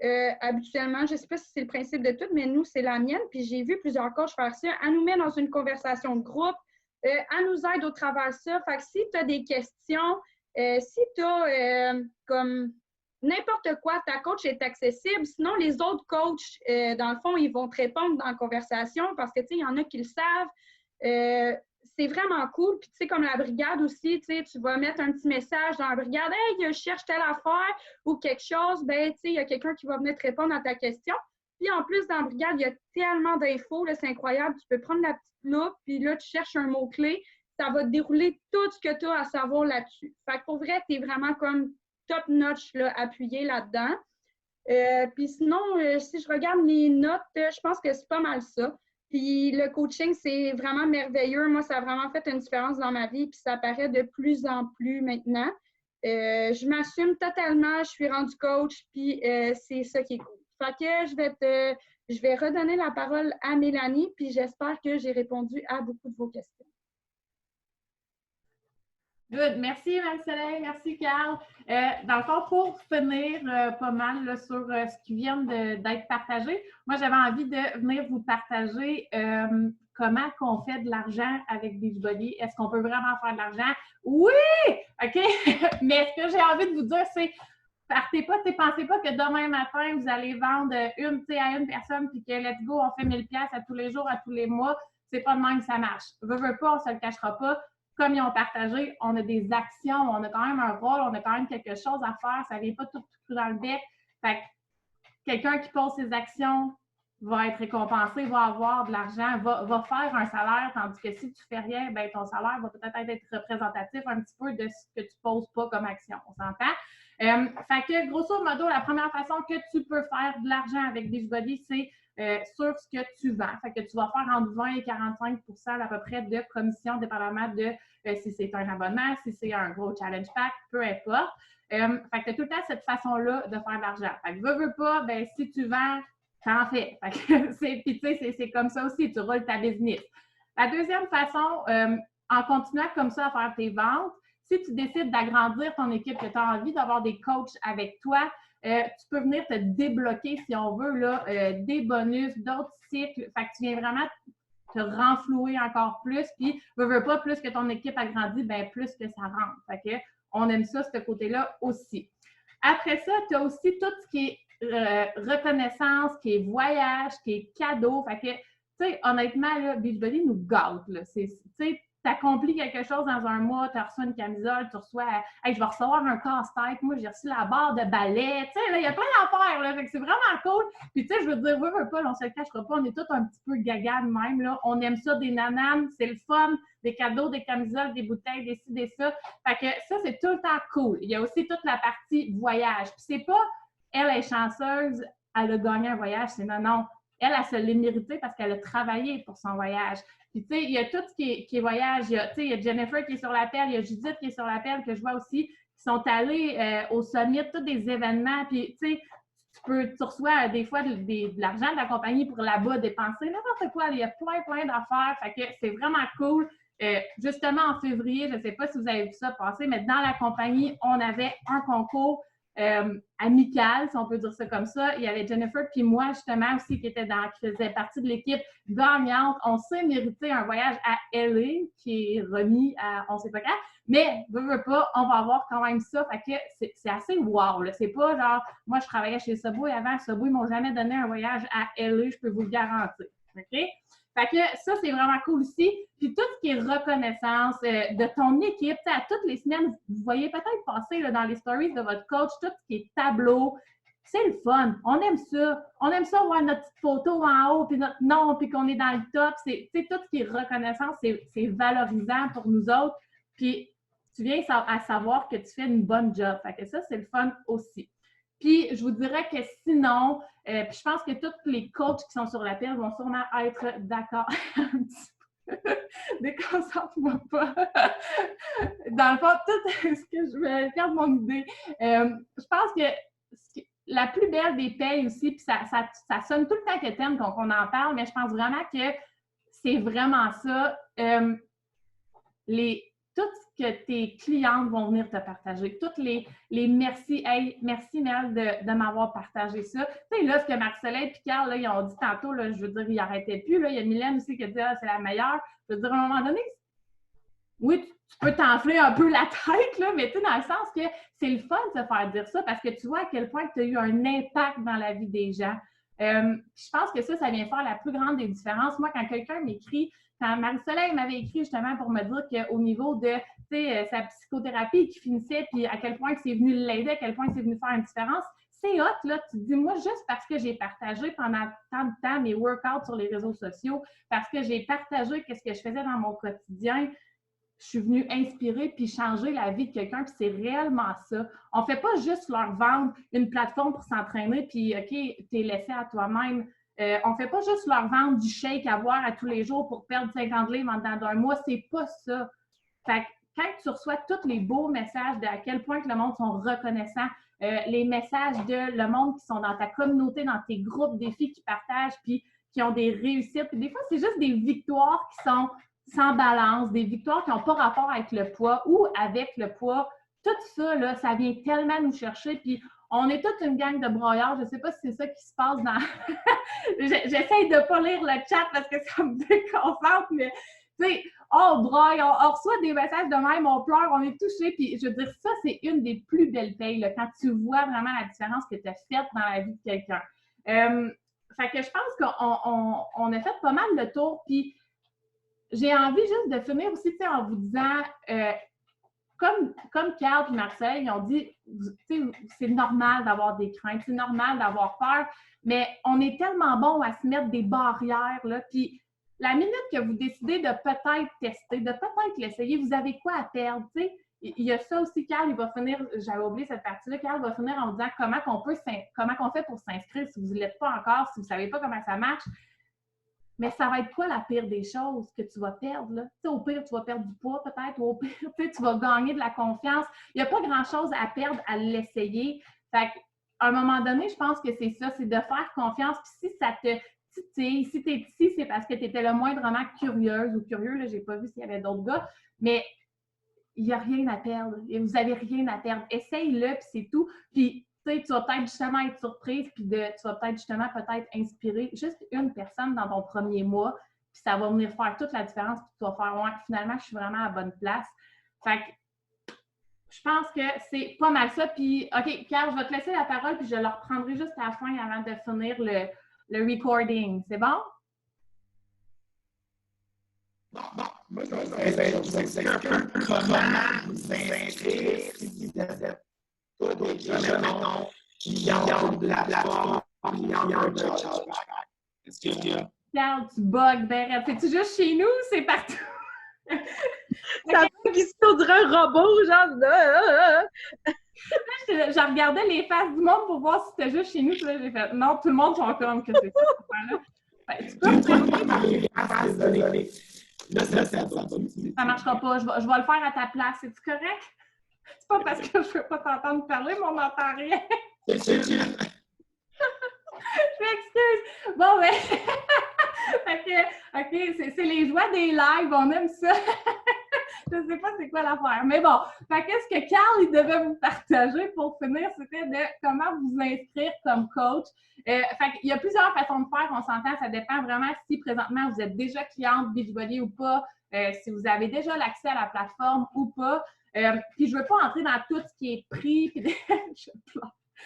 S3: habituellement, je ne sais pas si c'est le principe de tout, mais nous, c'est la mienne, puis j'ai vu plusieurs coachs faire ça. Elle nous met dans une conversation de groupe, elle nous aide au travers de ça. Fait que si tu as des questions, si tu as comme n'importe quoi, ta coach est accessible. Sinon, les autres coachs, dans le fond, ils vont te répondre dans la conversation parce que, tu sais, il y en a qui le savent. C'est vraiment cool. Puis, tu sais, comme la brigade aussi, tu sais, tu vas mettre un petit message dans la brigade, « Hey, je cherche telle affaire ou quelque chose. » Ben, tu sais, il y a quelqu'un qui va venir te répondre à ta question. Puis, en plus, dans la brigade, il y a tellement d'infos, là, c'est incroyable. Tu peux prendre la petite loupe, puis là, tu cherches un mot-clé. Ça va te dérouler tout ce que tu as à savoir là-dessus. Fait que pour vrai, tu es vraiment comme top-notch, là, appuyé là-dedans. Puis sinon, si je regarde mes notes, je pense que c'est pas mal ça. Puis le coaching, c'est vraiment merveilleux. Moi, ça a vraiment fait une différence dans ma vie, puis ça paraît de plus en plus maintenant. Je m'assume totalement, je suis rendue coach, puis c'est ça qui est cool. Fait que je vais redonner la parole à Mélanie, puis j'espère que j'ai répondu à beaucoup de vos questions.
S1: Good. Merci, Marie-Soleil. Merci, Carl. Dans le fond, pour finir pas mal là, sur ce qui vient d'être partagé, moi, j'avais envie de venir vous partager comment qu'on fait de l'argent avec Beachbody. Est-ce qu'on peut vraiment faire de l'argent? Oui! OK! Mais ce que j'ai envie de vous dire, c'est partez pas, pensez pas que demain matin, vous allez vendre à une personne puis que let's go, on fait 1000$ à tous les jours, à tous les mois. C'est pas de même que ça marche. Veux pas, on se le cachera pas. Comme ils ont partagé, on a des actions, on a quand même un rôle, on a quand même quelque chose à faire, ça ne vient pas tout dans le bec. Fait que quelqu'un qui pose ses actions va être récompensé, va avoir de l'argent, va faire un salaire, tandis que si tu ne fais rien, ben ton salaire va peut-être être représentatif un petit peu de ce que tu ne poses pas comme action. On s'entend? Fait que, grosso modo, la première façon que tu peux faire de l'argent avec Beachbody, c'est sur ce que tu vends. Fait que tu vas faire entre 20 et 45% à peu près de commission, dépendamment de si c'est un abonnement, si c'est un gros challenge pack, peu importe. Fait que tu as tout le temps cette façon-là de faire de l'argent. Fait que veux pas, ben si tu vends, t'en fais. Fait que puis tu sais, c'est comme ça aussi, tu roules ta business. La deuxième façon, en continuant comme ça à faire tes ventes, si tu décides d'agrandir ton équipe, que tu as envie d'avoir des coachs avec toi, tu peux venir te débloquer, si on veut, là, des bonus, d'autres cycles. Fait que tu viens vraiment te renflouer encore plus. Puis, veux pas, plus que ton équipe agrandit, ben plus que ça rentre. Fait que on aime ça, ce côté-là aussi. Après ça, tu as aussi tout ce qui est reconnaissance, qui est voyage, qui est cadeau. Fait que, tu sais, honnêtement, là, Beachbody nous gâte. Tu sais, t'accomplis quelque chose dans un mois, tu reçois une camisole, tu reçois, hey, je vais recevoir un casse-tête, moi j'ai reçu la barre de balai, tu sais, là, il y a plein d'affaires, là, fait que c'est vraiment cool. Puis tu sais, je veux dire, veux pas, on se le cachera pas, on est tous un petit peu gaga de même, là, on aime ça, des nananes, c'est le fun, des cadeaux, des camisoles, des bouteilles, des ci, des ça. Fait que ça, c'est tout le temps cool. Il y a aussi toute la partie voyage. Puis c'est pas, elle est chanceuse, elle a gagné un voyage, c'est non. Elle se l'est méritée parce qu'elle a travaillé pour son voyage. Puis, tu sais, il y a tout ce qui est voyage. Il y a Jennifer qui est sur l'appel, il y a Judith qui est sur l'appel, que je vois aussi, qui sont allés au summit, tous des événements. Puis, tu sais, tu reçois des fois de l'argent de la compagnie pour là-bas dépenser, n'importe quoi. Il y a plein d'affaires. Fait que c'est vraiment cool. Justement, en février, je ne sais pas si vous avez vu ça passer, mais dans la compagnie, on avait un concours amical, si on peut dire ça comme ça. Il y avait Jennifer puis moi, justement, aussi, qui faisait partie de l'équipe gagnante. On s'est mérité un voyage à LA qui est remis à on ne sait pas quand. Mais, veux pas, on va avoir quand même ça. Fait que c'est assez wow, là. C'est pas genre, moi, je travaillais chez Subway avant. Subway, ils m'ont jamais donné un voyage à LA, je peux vous le garantir. OK? Fait que ça, c'est vraiment cool aussi. Puis tout ce qui est reconnaissance de ton équipe, à toutes les semaines, vous voyez peut-être passer là, dans les stories de votre coach, tout ce qui est tableau. C'est le fun. On aime ça. On aime ça voir notre petite photo en haut, puis notre nom, puis qu'on est dans le top. C'est tout ce qui est reconnaissance, c'est valorisant pour nous autres. Puis tu viens à savoir que tu fais une bonne job. Fait que ça, c'est le fun aussi. Puis, je vous dirais que sinon, puis je pense que tous les coachs qui sont sur l'appel vont sûrement être d'accord un petit peu. Déconcentre-moi pas. Dans le fond, tout ce que je vais perdre mon idée. Je pense que la plus belle des payes aussi, puis ça sonne tout le temps que t'aimes qu'on en parle, mais je pense vraiment que c'est vraiment ça. Tout ce que tes clientes vont venir te partager, toutes les merci, hey, merci Mel de m'avoir partagé ça. Tu sais, là, ce que Marc-Soleil et Carl, là, ils ont dit tantôt, là, je veux dire, ils n'arrêtaient plus. Là. Il y a Mylène aussi qui a dit ah, c'est la meilleure. Je veux dire, à un moment donné, oui, tu peux t'enfler un peu la tête, là, mais tu sais, dans le sens que c'est le fun de se faire dire ça parce que tu vois à quel point tu as eu un impact dans la vie des gens. Je pense que ça vient faire la plus grande des différences. Moi, quand quelqu'un m'écrit, quand Marie-Soleil m'avait écrit justement pour me dire qu'au niveau de sa psychothérapie qui finissait, puis à quel point c'est venu l'aider, à quel point c'est venu faire une différence, c'est hot, là. Tu te dis, moi, juste parce que j'ai partagé pendant tant de temps mes workouts sur les réseaux sociaux, parce que j'ai partagé ce que je faisais dans mon quotidien, je suis venue inspirer puis changer la vie de quelqu'un, puis c'est réellement ça. On ne fait pas juste leur vendre une plateforme pour s'entraîner, puis OK, t'es laissé à toi-même. On ne fait pas juste leur vendre du shake à boire à tous les jours pour perdre 50 livres en dedans d'un mois. C'est pas ça. Fait que quand tu reçois tous les beaux messages de à quel point que le monde sont reconnaissants, les messages de le monde qui sont dans ta communauté, dans tes groupes, des filles qui partagent, puis qui ont des réussites. Puis des fois, c'est juste des victoires qui sont sans balance, des victoires qui n'ont pas rapport avec le poids ou avec le poids. Tout ça, là, ça vient tellement nous chercher. Puis on est toute une gang de broyards. Je ne sais pas si c'est ça qui se passe dans... J'essaye de ne pas lire le chat parce que ça me déconcentre, mais tu sais, on broye, on reçoit des messages de même, on pleure, on est touché. Puis je veux dire, ça, c'est une des plus belles payes, là, quand tu vois vraiment la différence que tu as faite dans la vie de quelqu'un. Fait que je pense qu'on a fait pas mal le tour. Puis j'ai envie juste de finir aussi en vous disant, comme Carl et Marcel, ils ont dit, c'est normal d'avoir des craintes, c'est normal d'avoir peur, mais on est tellement bon à se mettre des barrières, là, puis la minute que vous décidez de peut-être tester, de peut-être l'essayer, vous avez quoi à perdre, tu sais? Il y a ça aussi, Carl, il va finir, j'avais oublié cette partie-là, Carl va finir en vous disant comment on fait pour s'inscrire si vous ne l'êtes pas encore, si vous ne savez pas comment ça marche. Mais ça va être quoi la pire des choses que tu vas perdre, là? T'sais, au pire, tu vas perdre du poids peut-être, ou au pire, tu vas gagner de la confiance. Il n'y a pas grand-chose à perdre à l'essayer. Fait qu'à un moment donné, je pense que c'est ça, c'est de faire confiance. Puis si ça te titille, si tu es ici, c'est parce que tu étais le moindrement curieuse ou curieux. Là, j'ai pas vu s'il y avait d'autres gars, mais il n'y a rien à perdre. Et vous n'avez rien à perdre. Essaye-le, puis c'est tout. Puis tu vas peut-être justement être surprise, puis tu vas peut-être justement inspirer juste une personne dans ton premier mois, puis ça va venir faire toute la différence, puis tu vas faire ouais, finalement, je suis vraiment à la bonne place. Fait que Je pense que c'est pas mal ça. Puis, OK, Carl, je vais te laisser la parole, puis je le reprendrai juste à la fin avant de finir le recording. C'est bon?
S2: Moi, je vais vous expliquer comment vous inscrire si vous êtes pas déjà, mettons, client de la plateforme, client de chargeback. Est-ce que...
S1: Carl, tu bugs, ben, c'est-tu juste chez nous ou c'est partout?
S4: Ça bug ici, on dirait un robot, genre...
S1: Je regardais les faces du monde pour voir si c'était juste chez nous. Puis là, j'ai fait non, tout le monde sont comme que c'est ça. Ben, tu peux ça marchera pas. Je vais le faire à ta place. C'est-tu correct? C'est pas parce que je veux pas t'entendre parler, mais on n'entend rien. Je m'excuse. Bon, ben. OK, c'est les joies des lives. On aime ça. Je sais pas c'est quoi l'affaire. Mais bon, qu'est-ce que Carl il devait vous partager pour finir, c'était de comment vous inscrire comme coach. Il y a plusieurs façons de faire, on s'entend, ça dépend vraiment si présentement vous êtes déjà cliente Beachbody ou pas, si vous avez déjà l'accès à la plateforme ou pas. Puis je veux pas entrer dans tout ce qui est prix.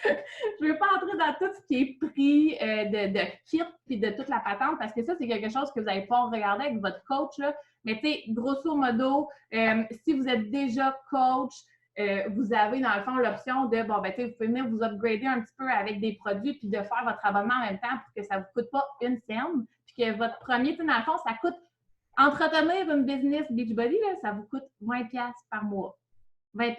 S1: Je ne veux pas entrer dans tout ce qui est prix de kit puis de toute la patente parce que ça, c'est quelque chose que vous allez pouvoir regarder avec votre coach. Là. Mais tu sais, grosso modo, si vous êtes déjà coach, vous avez dans le fond l'option de, bon, ben tu sais, vous pouvez venir vous upgrader un petit peu avec des produits puis de faire votre abonnement en même temps pour que ça ne vous coûte pas une scène. Puis que votre premier, tu sais, dans le fond, ça coûte, entretenir une business Beachbody, là, ça vous coûte 20$ par mois. 20$.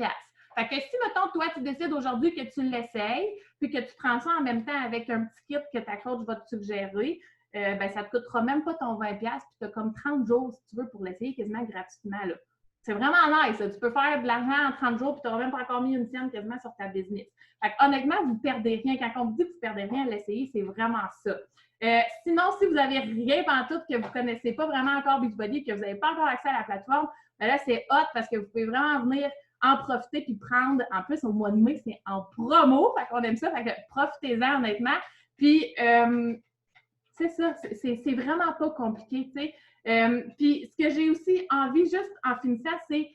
S1: Fait que si, mettons, toi, tu décides aujourd'hui que tu l'essayes, puis que tu prends ça en même temps avec un petit kit que ta coach va te suggérer, ben ça ne te coûtera même pas ton 20$, puis tu as comme 30 jours, si tu veux, pour l'essayer quasiment gratuitement. Là. C'est vraiment nice. Là. Tu peux faire de l'argent en 30 jours, puis tu n'auras même pas encore mis une scène quasiment sur ta business. Fait que, honnêtement, vous ne perdez rien. Quand on vous dit que vous ne perdez rien à l'essayer, c'est vraiment ça. Sinon, si vous n'avez rien pantoute, que vous ne connaissez pas vraiment encore Beachbody, que vous n'avez pas encore accès à la plateforme, ben là, c'est hot parce que vous pouvez vraiment venir en profiter puis prendre, en plus, au mois de mai, c'est en promo, fait qu'on aime ça, fait que profitez-en honnêtement. Puis, c'est ça, c'est vraiment pas compliqué, tu sais. Puis, ce que j'ai aussi envie, juste en finissant, c'est,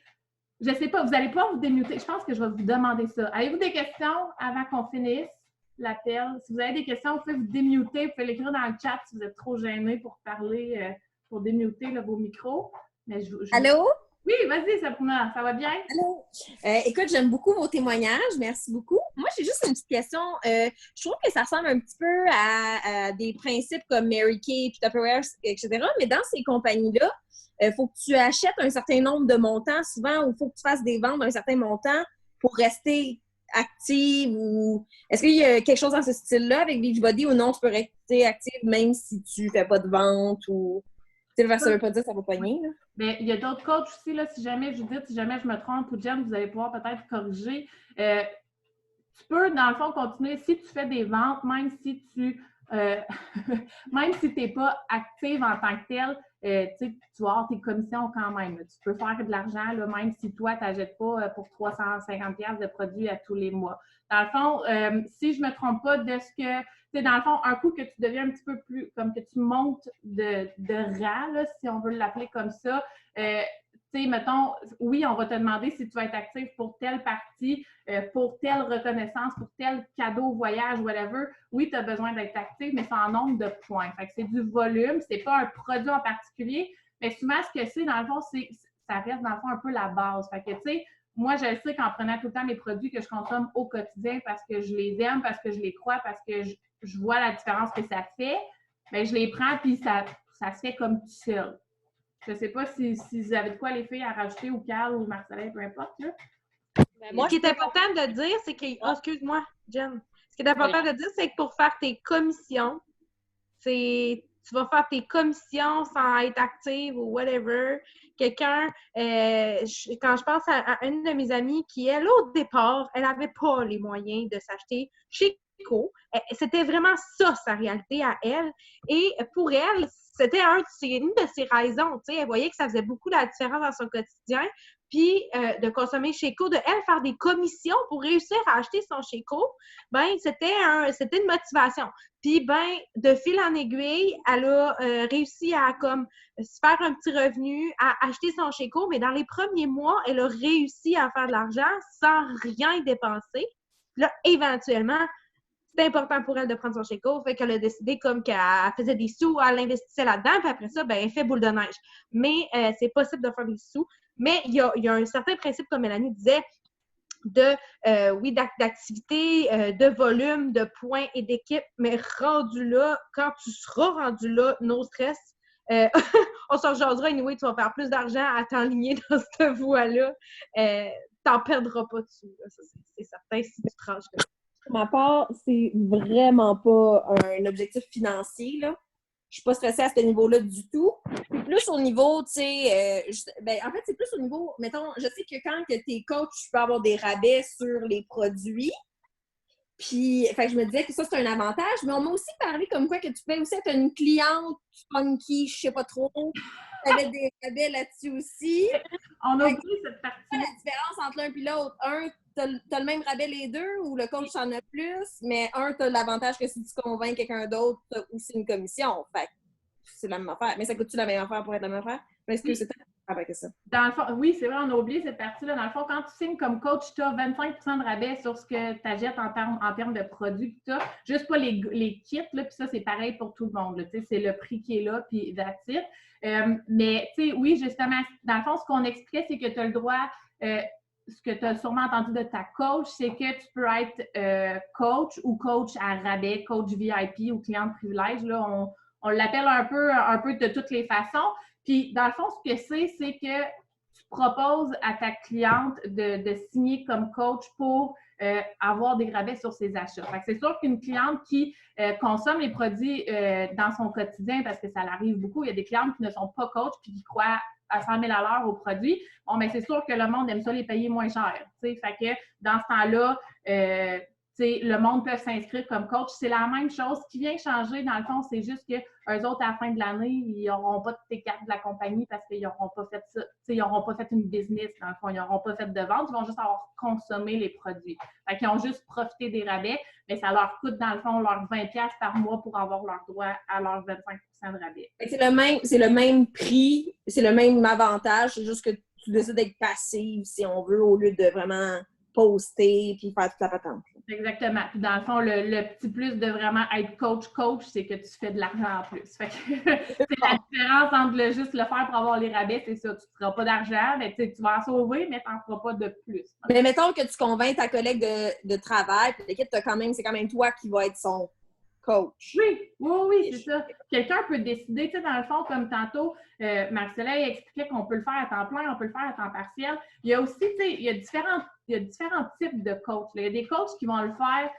S1: je sais pas, vous allez pouvoir vous démuter. Je pense que je vais vous demander ça. Avez-vous des questions avant qu'on finisse l'appel? Si vous avez des questions, vous pouvez vous démuter, vous pouvez l'écrire dans le chat si vous êtes trop gêné pour parler, pour démuter là, vos micros. Mais
S5: Allô?
S1: Oui, vas-y, Sabrina, ça va bien?
S5: Allô? Écoute, j'aime beaucoup vos témoignages. Merci beaucoup. Moi, j'ai juste une petite question. Je trouve que ça ressemble un petit peu à des principes comme Mary Kay, puis Tupperware, etc. Mais dans ces compagnies-là, il faut que tu achètes un certain nombre de montants souvent ou il faut que tu fasses des ventes d'un certain montant pour rester active ou... Est-ce qu'il y a quelque chose dans ce style-là avec Beachbody ou non, tu peux rester active même si tu ne fais pas de vente ou... Ça ne veut pas dire que ça va pogner, là.
S1: Bien, il y a d'autres coachs aussi, là, si jamais je me trompe ou Jen, vous allez pouvoir peut-être corriger. Tu peux, dans le fond, continuer, si tu fais des ventes, même si tu même si tu n'es pas active en tant que telle, tu vas avoir tes commissions quand même. Tu peux faire de l'argent, là, même si toi, tu n'achètes pas pour 350$ de produits à tous les mois. Dans le fond, si je ne me trompe pas de ce que... C'est dans le fond, un coup que tu deviens un petit peu plus, comme que tu montes de rang, là, si on veut l'appeler comme ça, tu sais, mettons, oui, on va te demander si tu vas être actif pour telle partie, pour telle reconnaissance, pour tel cadeau, voyage, whatever. Oui, tu as besoin d'être actif, mais c'est en nombre de points. Fait que c'est du volume, c'est pas un produit en particulier, mais souvent, ce que c'est, dans le fond, ça reste, dans le fond, un peu la base. Fait que, tu sais, moi, je sais qu'en prenant tout le temps les produits que je consomme au quotidien parce que je les aime, parce que je les crois, parce que je vois la différence que ça fait, bien, je les prends puis ça se fait comme tout seul. Je ne sais pas si vous avez de quoi les filles à rajouter ou Carl ou Marcelin, peu importe. Là.
S4: Ce qui est important de dire, c'est que... Oh, excuse-moi, Jen. Ce qui est important de dire, c'est que pour faire tes commissions, tu vas faire tes commissions sans être active ou whatever. Quelqu'un, quand je pense à une de mes amies qui, elle, au départ, elle n'avait pas les moyens de s'acheter chez Chico. C'était vraiment ça, sa réalité à elle. Et pour elle, c'était une de ses raisons. Tu sais, elle voyait que ça faisait beaucoup la différence dans son quotidien. Puis de consommer Sheco, de elle faire des commissions pour réussir à acheter son Sheco, ben c'était une motivation. Puis ben de fil en aiguille, elle a réussi à comme se faire un petit revenu, à acheter son Sheco, mais dans les premiers mois, elle a réussi à faire de l'argent sans rien dépenser. Là, éventuellement, c'était important pour elle de prendre son Sheco, fait qu'elle a décidé comme qu'elle faisait des sous, elle investissait là-dedans, puis après ça, ben elle fait boule de neige. Mais c'est possible de faire des sous. Mais il y a un certain principe, comme Mélanie disait, d'activité, de volume, de points et d'équipe, mais rendu là, quand tu seras rendu là, no stress, on s'en jasera, anyway, tu vas faire plus d'argent à t'enligner dans cette voie-là. T'en perdras pas dessus, là, ça, c'est certain, si tu tranches là.
S5: Pour ma part, c'est vraiment pas un objectif financier, là. Je suis pas stressée à ce niveau-là du tout. Plus au niveau, tu sais, en fait, c'est plus au niveau, mettons, je sais que quand tu es coach, tu peux avoir des rabais sur les produits. Puis, fait que je me disais que ça, c'est un avantage. Mais on m'a aussi parlé comme quoi que tu pouvais aussi être une cliente funky, je sais pas trop. Tu avais des rabais là-dessus aussi.
S1: On a oublié cette partie.
S5: La différence entre l'un et l'autre. Un, t'as le même rabais les deux ou le coach en a plus, mais un, t'as l'avantage que si tu convaincs quelqu'un d'autre, t'as aussi une commission. Fait que c'est la même affaire. Mais ça coûte-tu la même affaire pour être la même affaire? Est-ce que c'est avec ça?
S1: Dans le fond, oui, c'est vrai, on a oublié cette partie-là. Dans le fond, quand tu signes comme coach, tu as 25% de rabais sur ce que tu achètes en termes de produits que tu as. Juste pas les kits, là, puis ça, c'est pareil pour tout le monde. C'est le prix qui est là, puis that's it. Mais, tu sais, oui, justement, dans le fond, ce qu'on expliquait, c'est que tu as le droit, ce que tu as sûrement entendu de ta coach, c'est que tu peux être coach ou coach à rabais, coach VIP ou client de privilège. Là, on l'appelle un peu de toutes les façons. Puis, dans le fond, ce que c'est que tu proposes à ta cliente de signer comme coach pour avoir des rabais sur ses achats. Fait que c'est sûr qu'une cliente qui consomme les produits dans son quotidien, parce que ça l'arrive beaucoup, il y a des clientes qui ne sont pas coach puis qui croient à 100 000 $ aux produits. Bon, mais c'est sûr que le monde aime ça les payer moins cher. Fait que dans ce temps-là, le monde peut s'inscrire comme coach. C'est la même chose. Ce qui vient changer, dans le fond, c'est juste qu'eux autres, à la fin de l'année, ils n'auront pas de T4 de la compagnie parce qu'ils n'auront pas fait ça. Ils n'auront pas fait une business, dans le fond. Ils n'auront pas fait de vente. Ils vont juste avoir consommé les produits. Fait qu'ils ont juste profité des rabais, mais ça leur coûte, dans le fond, leurs 20$ par mois pour avoir leur droit à leurs 25% de rabais.
S5: C'est le même prix, c'est le même avantage. C'est juste que tu décides d'être passive, si on veut, au lieu de vraiment poster puis faire toute la patente.
S1: Exactement. Puis dans le fond, le petit plus de vraiment être coach, c'est que tu fais de l'argent en plus. Fait que c'est la différence entre juste le faire pour avoir les rabais, c'est ça. Tu ne feras pas d'argent, mais tu vas en sauver, mais tu n'en feras pas de plus.
S5: Mais mettons que tu convaincs ta collègue de travail, puis l'équipe, c'est quand même toi qui vas être son coach.
S1: Oui, c'est ça. Quelqu'un peut décider, tu sais, dans le fond, comme tantôt, Marie-Soleil expliquait qu'on peut le faire à temps plein, on peut le faire à temps partiel. Il y a aussi, tu sais, il y a différents types de coachs. Il y a des coachs qui vont le faire,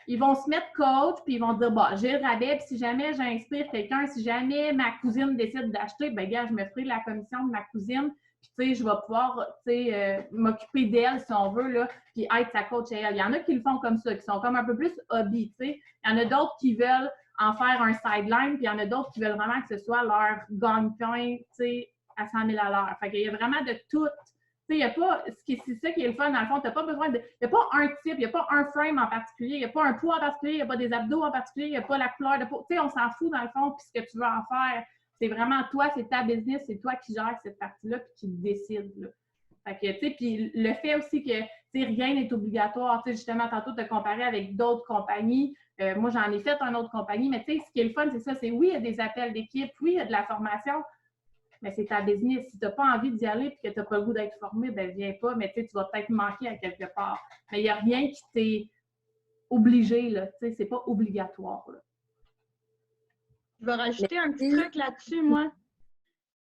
S1: ils vont se mettre coach, puis ils vont dire, bah, j'ai le rabais, puis si jamais j'inspire quelqu'un, si jamais ma cousine décide d'acheter, ben gars, je me ferai la commission de ma cousine, puis tu sais, je vais pouvoir, tu sais, m'occuper d'elle, si on veut, là, puis être sa coach à elle. Il y en a qui le font comme ça, qui sont comme un peu plus hobby, tu sais. Il y en a d'autres qui veulent en faire un sideline, puis il y en a d'autres qui veulent vraiment que ce soit leur gagne-pain, tu sais, à 100 000 $. Fait qu'il y a vraiment de tout. Tu sais, il n'y a pas, c'est ça qui est le fun, dans le fond, tu n'as pas besoin de, il n'y a pas un type, il n'y a pas un frame en particulier, il n'y a pas un poids en particulier, il n'y a pas des abdos en particulier, il n'y a pas la couleur de peau. Tu sais, on s'en fout, dans le fond, puis ce que tu veux en faire, c'est vraiment toi, c'est ta business, c'est toi qui gères cette partie-là, puis qui décide, là. Fait que, tu sais, puis le fait aussi que, tu sais, rien n'est obligatoire. Tu sais, justement, tantôt, te comparer avec d'autres compagnies. Moi, j'en ai fait une autre compagnie, mais tu sais, ce qui est le fun, c'est ça, c'est oui, il y a des appels d'équipe, oui, il y a de la formation, mais c'est ta business. Si tu n'as pas envie d'y aller et que tu n'as pas le goût d'être formé, ben viens pas, mais tu sais, tu vas peut-être manquer à quelque part. Mais il n'y a rien qui t'est obligé, là. Tu sais, c'est pas obligatoire, là.
S3: Je vais rajouter un petit truc là-dessus, moi.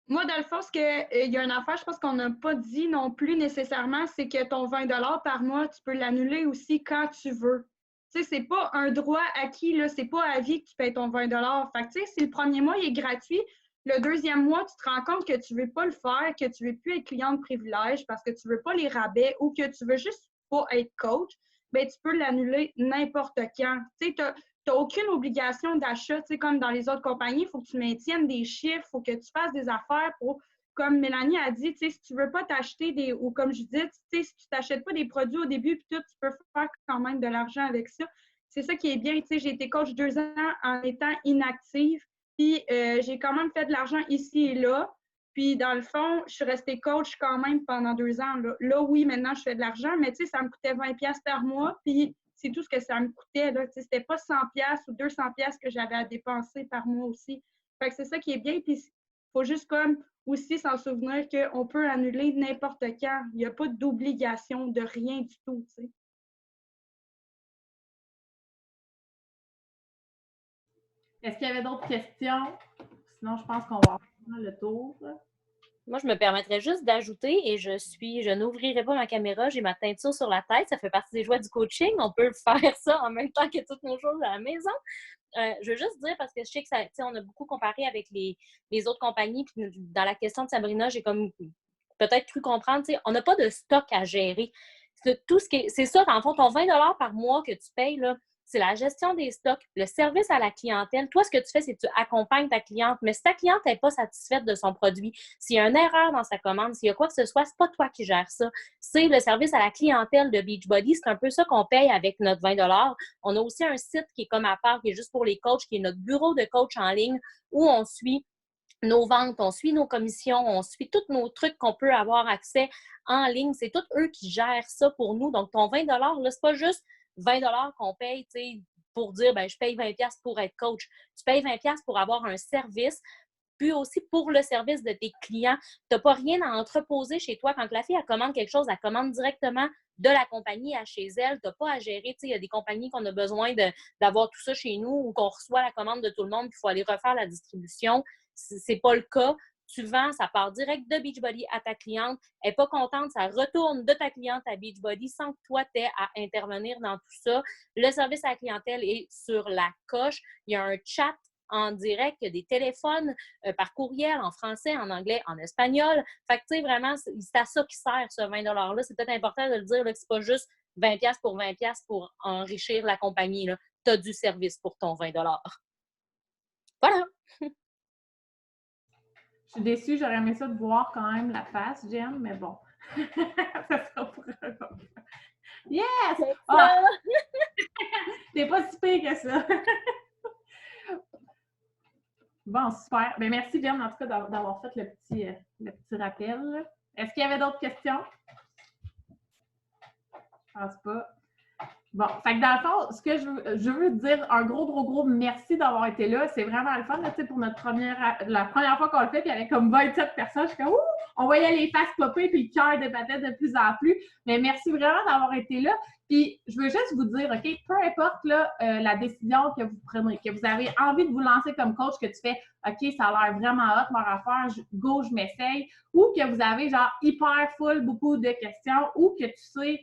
S3: Moi, dans le fond, il y a une affaire, je pense qu'on n'a pas dit non plus nécessairement, c'est que ton 20$ par mois, tu peux l'annuler aussi quand tu veux. Tu sais, c'est pas un droit acquis, là, c'est pas à vie que tu payes ton 20$. Fait que, tu sais, si le premier mois, il est gratuit, le deuxième mois, tu te rends compte que tu veux pas le faire, que tu veux plus être client de privilège parce que tu veux pas les rabais ou que tu veux juste pas être coach, bien, tu peux l'annuler n'importe quand. Tu sais, n'as aucune obligation d'achat, tu sais, comme dans les autres compagnies, il faut que tu maintiennes des chiffres, il faut que tu fasses des affaires pour, comme Mélanie a dit, tu sais, si tu ne veux pas t'acheter des, ou comme je dis, tu sais, si tu t'achètes pas des produits au début, puis tout, tu peux faire quand même de l'argent avec ça. C'est ça qui est bien, tu sais, j'ai été coach 2 ans en étant inactive, puis j'ai quand même fait de l'argent ici et là. Puis, dans le fond, je suis restée coach quand même pendant 2 ans. Là, oui, maintenant, je fais de l'argent, mais tu sais, ça me coûtait 20$ par mois. Puis, c'est tout ce que ça me coûtait. C'était pas 100$ ou 200$ que j'avais à dépenser par mois aussi. Fait que c'est ça qui est bien. Puis, il faut juste comme aussi s'en souvenir qu'on peut annuler n'importe quand. Il n'y a pas d'obligation de rien du tout, tu sais.
S1: Est-ce qu'il y avait d'autres questions? Sinon, je pense qu'on va faire le tour.
S6: Moi, je me permettrais juste d'ajouter, et je n'ouvrirai pas ma caméra, j'ai ma teinture sur la tête, ça fait partie des joies du coaching, on peut faire ça en même temps que toutes nos choses à la maison. Je veux juste dire, parce que je sais que ça, on a beaucoup comparé avec les autres compagnies, puis dans la question de Sabrina, j'ai comme peut-être cru comprendre, on n'a pas de stock à gérer. C'est ça, dans le fond, ton 20$ par mois que tu payes, là, c'est la gestion des stocks, le service à la clientèle. Toi, ce que tu fais, c'est que tu accompagnes ta cliente, mais si ta cliente n'est pas satisfaite de son produit, s'il y a une erreur dans sa commande, s'il y a quoi que ce soit, c'est pas toi qui gères ça. C'est le service à la clientèle de Beachbody. C'est un peu ça qu'on paye avec notre 20$. On a aussi un site qui est comme à part, qui est juste pour les coachs, qui est notre bureau de coach en ligne, où on suit nos ventes, on suit nos commissions, on suit tous nos trucs qu'on peut avoir accès en ligne. C'est tous eux qui gèrent ça pour nous. Donc, ton 20$, là, c'est pas juste 20$ qu'on paye, tu sais, pour dire, ben je paye 20$ pour être coach. Tu payes 20$ pour avoir un service, puis aussi pour le service de tes clients. Tu n'as pas rien à entreposer chez toi. Quand la fille, elle commande quelque chose, elle commande directement de la compagnie à chez elle. Tu n'as pas à gérer. Tu sais, il y a des compagnies qu'on a besoin d'avoir tout ça chez nous ou qu'on reçoit la commande de tout le monde, puis il faut aller refaire la distribution. C'est pas le cas. Tu vends, ça part direct de Beachbody à ta cliente. Elle n'est pas contente, ça retourne de ta cliente à Beachbody sans que toi, tu aies à intervenir dans tout ça. Le service à la clientèle est sur la coche. Il y a un chat en direct, il y a des téléphones par courriel en français, en anglais, en espagnol. Fait que, tu sais, vraiment, c'est à ça qui sert ce 20$-là. C'est peut-être important de le dire, là, que c'est pas juste 20$ pour enrichir la compagnie. Tu as du service pour ton 20$. Voilà!
S1: Je suis déçue, j'aurais aimé ça de voir quand même la face, Jen, mais bon. Ça sera pour un autre. Yes! Oh! T'es pas si pire que ça. Bon, super. Bien, merci, Jen, en tout cas, d'avoir fait le petit rappel. Est-ce qu'il y avait d'autres questions? Je pense pas. Bon, fait que dans le fond, ce que je veux dire, un gros merci d'avoir été là. C'est vraiment le fun, là, pour la première fois qu'on le fait, puis il y avait comme 27 personnes. Je suis comme, ouh! On voyait les faces popper, puis le cœur débattait de plus en plus. Mais merci vraiment d'avoir été là. Puis, je veux juste vous dire, OK, peu importe là, la décision que vous prenez, que vous avez envie de vous lancer comme coach, que tu fais, OK, ça a l'air vraiment hot, mon affaire, go, je m'essaye, ou que vous avez genre hyper full, beaucoup de questions, ou que tu sais,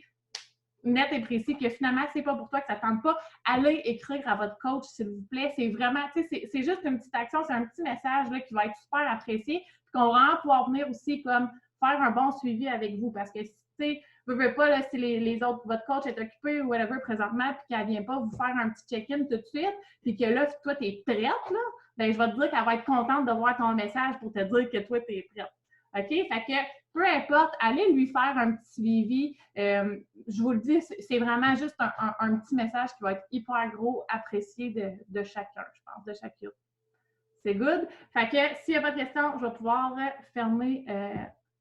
S1: net et précis, que finalement, c'est pas pour toi, que ça ne tente pas, allez écrire à votre coach, s'il vous plaît. C'est vraiment, tu sais, c'est juste une petite action, c'est un petit message là, qui va être super apprécié, puis qu'on va vraiment pouvoir venir aussi comme faire un bon suivi avec vous, parce que tu sais, veux pas, là, si les autres, votre coach est occupé ou whatever présentement, puis qu'elle ne vient pas vous faire un petit check-in tout de suite, puis que là, toi, tu es prête, là, bien, je vais te dire qu'elle va être contente de voir ton message pour te dire que toi, tu es prête. OK? Fait que peu importe, allez lui faire un petit suivi. Je vous le dis, c'est vraiment juste un petit message qui va être hyper gros, apprécié de chacun, je pense, de chacune. C'est good. Fait que s'il n'y a pas de questions, je vais pouvoir fermer.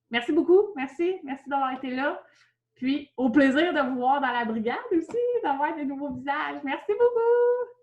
S1: Merci beaucoup. Merci. Merci d'avoir été là. Puis, au plaisir de vous voir dans la brigade aussi, d'avoir des nouveaux visages. Merci beaucoup!